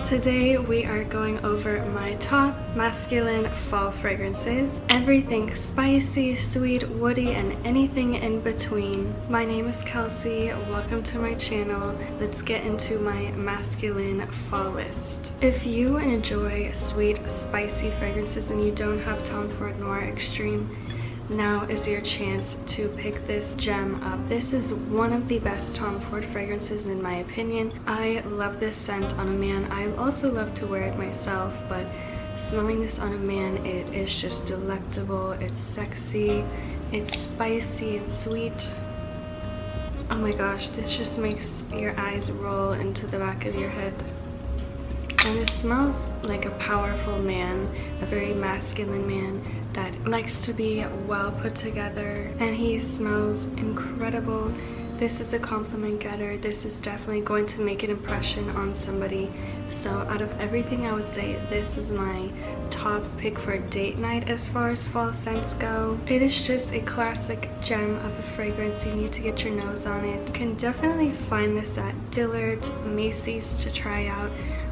Today we are going over my top masculine fall fragrances. Everything spicy, sweet, woody, and anything in between. My name is Kelsey. Welcome to my channel. Let's get into my masculine fall list. If you enjoy sweet, spicy fragrances and you don't have Tom Ford Noir Extreme, now is your chance to pick this gem up. This is one of the best Tom Ford fragrances in my opinion. I love this scent on a man. I also love to wear it myself, but smelling this on a man, it is just delectable. It's sexy, it's spicy, it's sweet. Oh my gosh, this just makes your eyes roll into the back of your head. And it smells like a powerful man, a very masculine man that likes to be well put together, and he smells incredible. This is a compliment getter. This is definitely going to make an impression on somebody. So out of everything, I would say this is my top pick for date night as far as fall scents go. It is just a classic gem of a fragrance. You need to get your nose on it. You can definitely find this at Dillard's, Macy's to try out.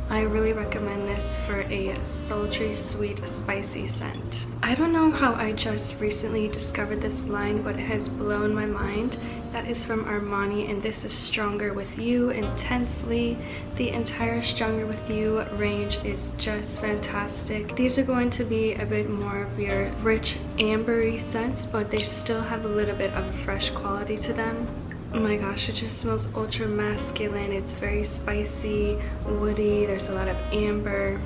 I really recommend this for a sultry, sweet, spicy scent. I don't know how I just recently discovered this line, but it has blown my mind. That is from Armani, and this is Stronger With You Intensely. The entire Stronger With You range is just fantastic. These are going to be a bit more of your rich ambery scents, but they still have a little bit of a fresh quality to them. Oh my gosh, it just smells ultra masculine. It's very spicy, woody, there's a lot of amber.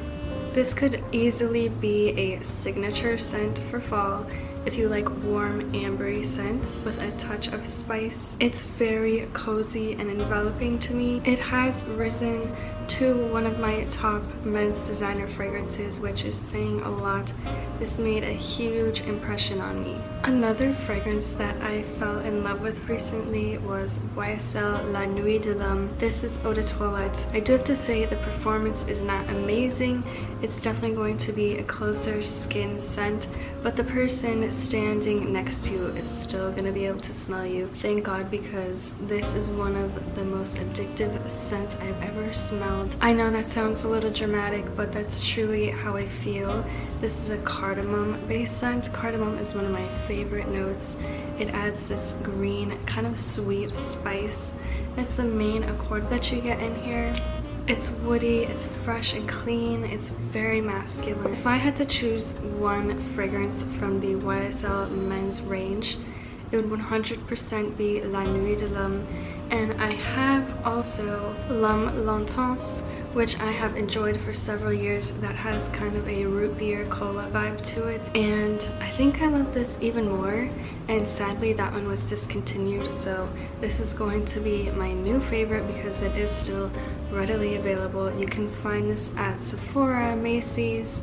This could easily be a signature scent for fall if you like warm ambery scents with a touch of spice. It's very cozy and enveloping to me. It has risen to one of my top men's designer fragrances, which is saying a lot. This made a huge impression on me. Another fragrance that I fell in love with recently was YSL La Nuit de L'homme. This is eau de toilette. I do have to say the performance is not amazing. It's definitely going to be a closer skin scent, but the person standing next to you is still going to be able to smell you. Thank God, because this is one of the most addictive scents I've ever smelled. I know that sounds a little dramatic, but that's truly how I feel. This is a cardamom based scent. Cardamom is one of my favorite notes. It adds this green, kind of sweet spice. That's the main accord that you get in here. It's woody, it's fresh and clean, it's very masculine. If I had to choose one fragrance from the YSL men's range, it would 100% be La Nuit de L'homme. And I have also L'homme Longtemps, which I have enjoyed for several years. That has kind of a root beer cola vibe to it, and I think I love this even more, and sadly that one was discontinued, so this is going to be my new favorite because it is still readily available. You can find this at Sephora, Macy's,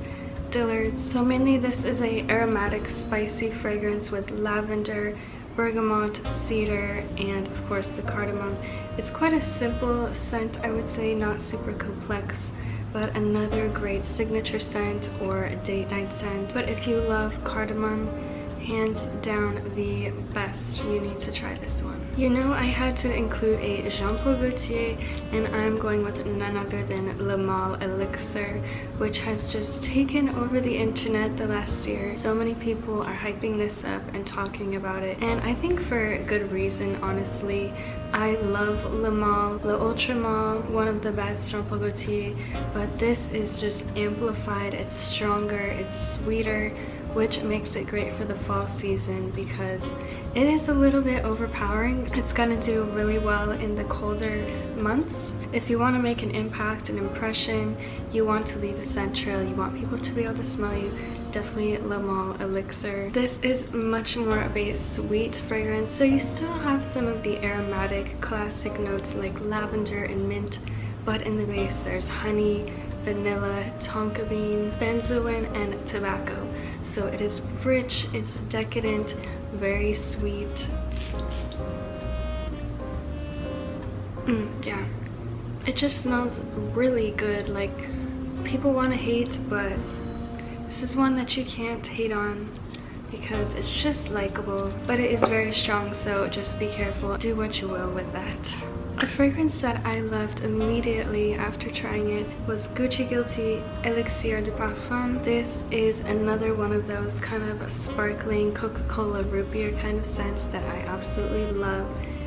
Dillard's. So mainly this is a aromatic spicy fragrance with lavender, bergamot, cedar, and of course the cardamom. It's quite a simple scent, I would say, not super complex, but another great signature scent or a date night scent. But if you love cardamom, hands down the best. You need to try this one. You know, I had to include a Jean-Paul Gaultier, and I'm going with none other than Le Male Elixir, which has just taken over the internet the last year. So many people are hyping this up and talking about it, and I think for good reason, honestly. I love Le Male, Le Ultra Male, one of the best Jean-Paul Gaultier, but this is just amplified. It's stronger, it's sweeter, which makes it great for the fall season because it is a little bit overpowering. It's gonna do really well in the colder months. If you want to make an impact, an impression, you want to leave a scent trail, you want people to be able to smell you, definitely Le Male Elixir. This is much more of a sweet fragrance, so you still have some of the aromatic classic notes like lavender and mint, but in the base there's honey, vanilla, tonka bean, benzoin, and tobacco. So it is rich, it's decadent, very sweet. Yeah, it just smells really good. Like, people want to hate, but this is one that you can't hate on because it's just likable, but it is very strong, so just be careful. Do what you will with that. A fragrance that I loved immediately after trying it was Guilty Elixir de Parfum. This is another one of those kind of sparkling Coca-Cola root beer kind of scents that I absolutely love.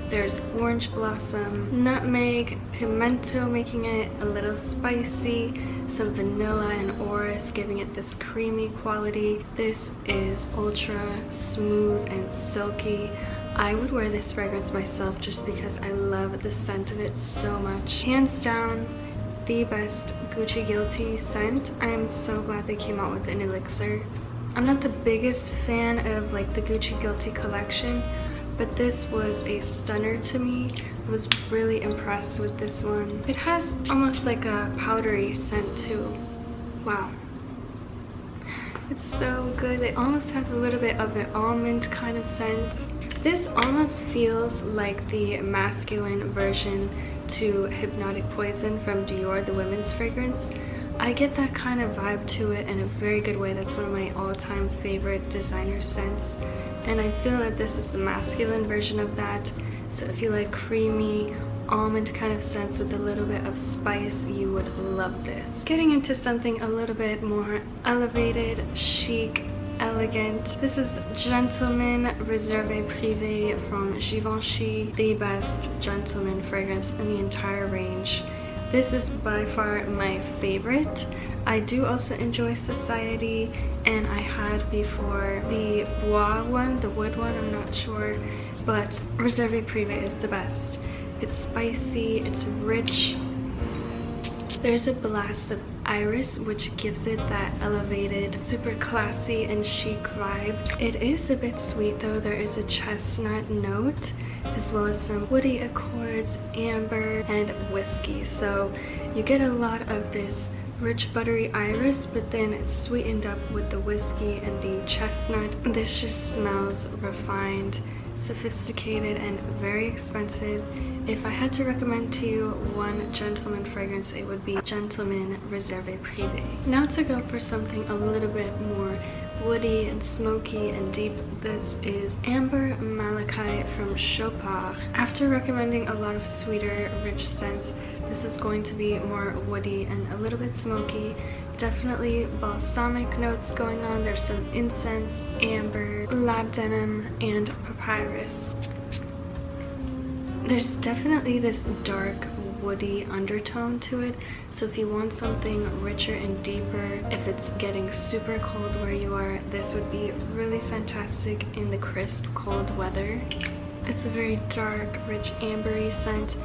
There's orange blossom, nutmeg, pimento, making it a little spicy, some vanilla and orris, giving it this creamy quality. This is ultra smooth and silky. I would wear this fragrance myself just because I love the scent of it so much. Hands down, the best Guilty scent. I am so glad they came out with an Elixir. I'm not the biggest fan of like the Guilty collection, but this was a stunner to me. I was really impressed with this one. It has almost like a powdery scent too. Wow. It's so good. It almost has a little bit of an almond kind of scent. This almost feels like the masculine version to Hypnotic Poison from Dior, the women's fragrance. I get that kind of vibe to it in a very good way. That's one of my all-time favorite designer scents. And I feel that this is the masculine version of that. So if you like creamy, almond kind of scents with a little bit of spice, you would love this. Getting into something a little bit more elevated, chic, elegant. This is Gentleman Reserve Privee from Givenchy, the best gentleman fragrance in the entire range. This is by far my favorite. I do also enjoy Society, and I had before the Bois one, the wood one, I'm not sure, but Reserve Privee is the best. It's spicy, it's rich. There's a blast of iris which gives it that elevated, super classy and chic vibe. It is a bit sweet though. There is a chestnut note as well as some woody accords, amber, and whiskey. So you get a lot of this rich buttery iris, but then it's sweetened up with the whiskey and the chestnut. This just smells refined, sophisticated, and very expensive. If I had to recommend to you one gentleman fragrance, it would be Gentleman Reserve Privee. Now to go for something a little bit more woody and smoky and deep, this is Amber Malaki from Chopard. After recommending a lot of sweeter, rich scents, this is going to be more woody and a little bit smoky. Definitely balsamic notes going on. There's some incense, amber, labdanum, and papyrus. There's definitely this dark woody undertone to it, so if you want something richer and deeper, if it's getting super cold where you are, this would be really fantastic in the crisp cold weather. It's a very dark, rich ambery scent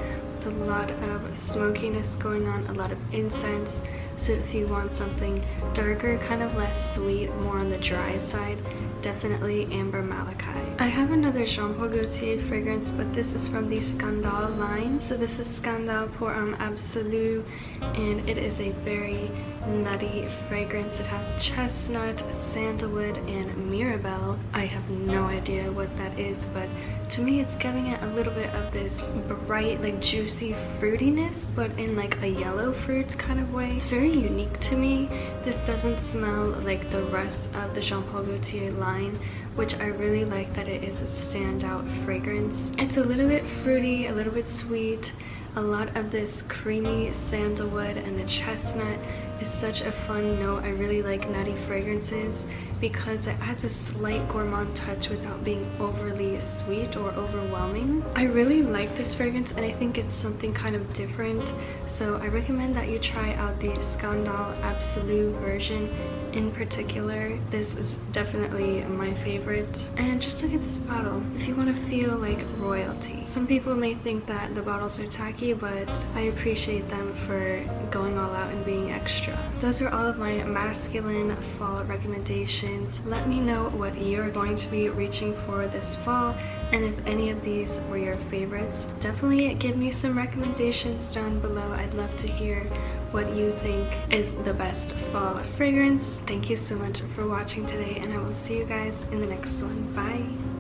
with a lot of smokiness going on, a lot of incense. So if you want something darker, kind of less sweet, more on the dry side, definitely Amber Malaki. I have another Jean Paul Gaultier fragrance, but this is from the Scandale line. So this is Scandale pour Absolu, and it is a very nutty fragrance. It has chestnut, sandalwood, and mirabelle. I have no idea what that is, but to me it's giving it a little bit of this bright, like juicy fruitiness, but in like a yellow fruit kind of way. It's very unique to me. This doesn't smell like the rest of the Jean Paul Gaultier line, which I really like that it is a standout fragrance. It's a little bit fruity, a little bit sweet, a lot of this creamy sandalwood, and the chestnut is such a fun note. I really like nutty fragrances because it adds a slight gourmand touch without being overly sweet or overwhelming. I really like this fragrance, and I think it's something kind of different, so I recommend that you try out the Scandale Absolu version in particular. This is definitely my favorite. And just look at this bottle. If you want to feel like royalty. Some people may think that the bottles are tacky, but I appreciate them for going all out and being extra. Those are all of my masculine fall recommendations. Let me know what you're going to be reaching for this fall, and if any of these were your favorites. Definitely give me some recommendations down below. I'd love to hear what you think is the best fall fragrance. Thank you so much for watching today, and I will see you guys in the next one. Bye!